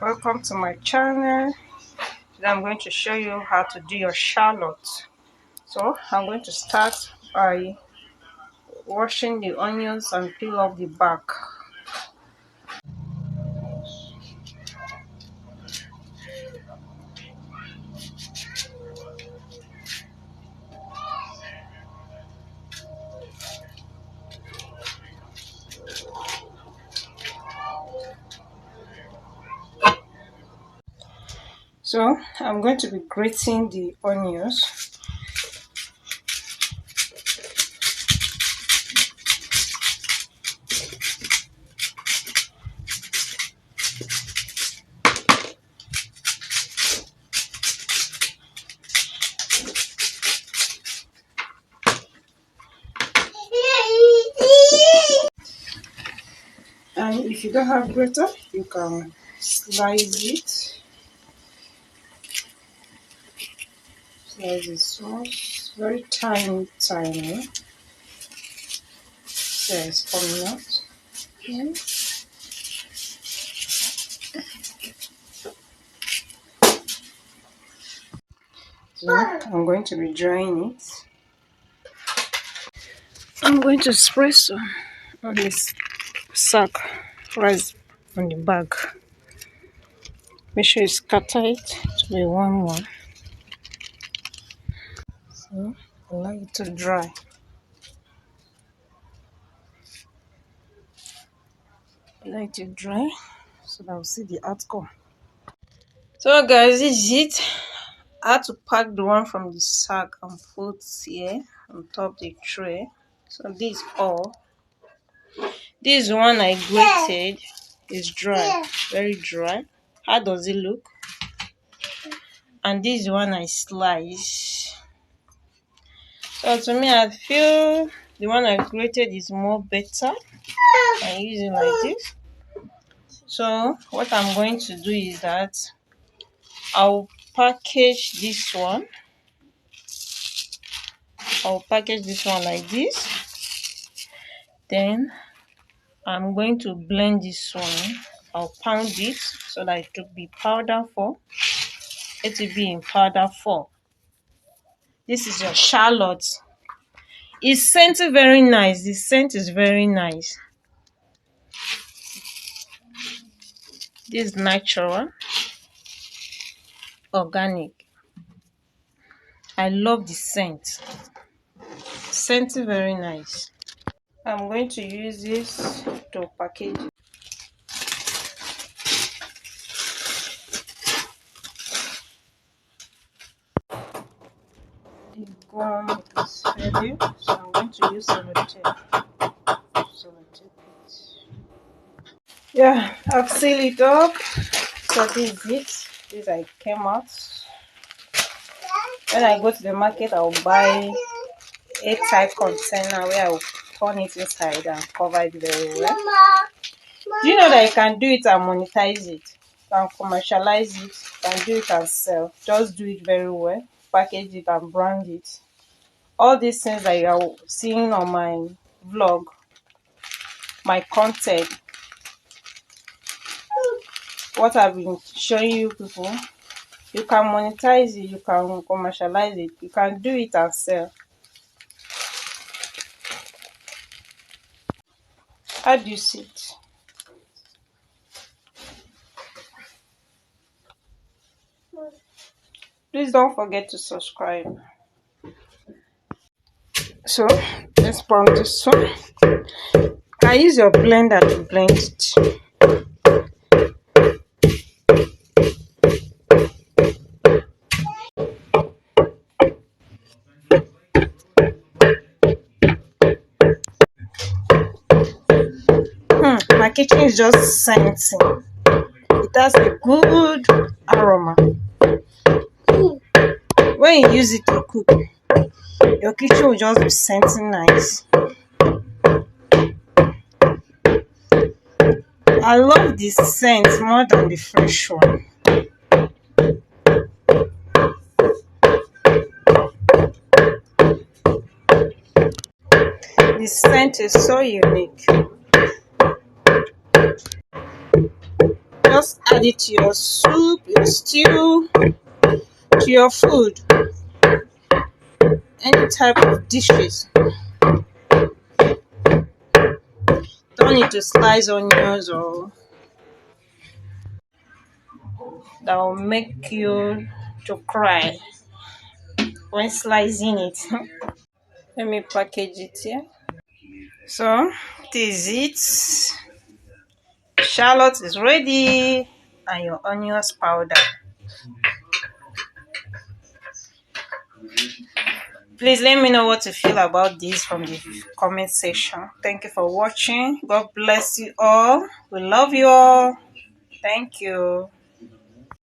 Welcome to my channel. Today I'm going to show you how to do your shallot. So I'm going to start by washing the onions and peel off the back. So I'm going to be grating the onions. And if you don't have grater, you can slice it. Slice it small, very tiny. So it's coming out. Okay. So I'm going to be drying it. I'm going to spray some on this sack right on the bag. Make sure you scatter it to be one. So allow it to dry. Allow it to dry so that we'll see the outcome. So guys, this is it. I had to pack the one from the sack and put here on top the tray. So this is all. This one I grated is dry, very dry. How does it look? And this one I slice. So to me, I feel the one I grated is more better. I use it like this. So what I'm going to do is that I'll package this one. I'll package this one like this. Then I'm going to blend this one. I'll pound it so that it will be powder form. It will be in powder form. This is your shallot. It's scented very nice. The scent is very nice. This is natural, organic. I love the scent. Scented very nice. I'm going to use this to package it. The gum is ready, so I'm going to use sellotape. Yeah, I've sealed it up. So this is it. This I came out. When I go to the market, I'll buy airtight container where I'll turn it inside and cover it very well. Do you know that you can do it and monetize it? You can commercialize it, you can do it and sell. Just do it very well, package it and brand it. All these things that you are seeing on my vlog, my content, what I've been showing you people, you can monetize it, you can commercialize it, you can do it and sell. How do you see it? Please don't forget to subscribe. So let's pound this one. I use your blender to blend it. My kitchen is just scenting. It has a good aroma. When you use it to cook, your kitchen will just be scenting nice. I love this scent more than the fresh one. The scent is so unique. Just add it to your soup, your stew, to your food, any type of dishes. Don't need to slice onions or that will make you to cry when slicing it. Let me package it here. So this is it. Shallot is ready and your onions powder. Please let me know what you feel about this from the comment section. Thank you for watching. God bless you all. We love you all. Thank you.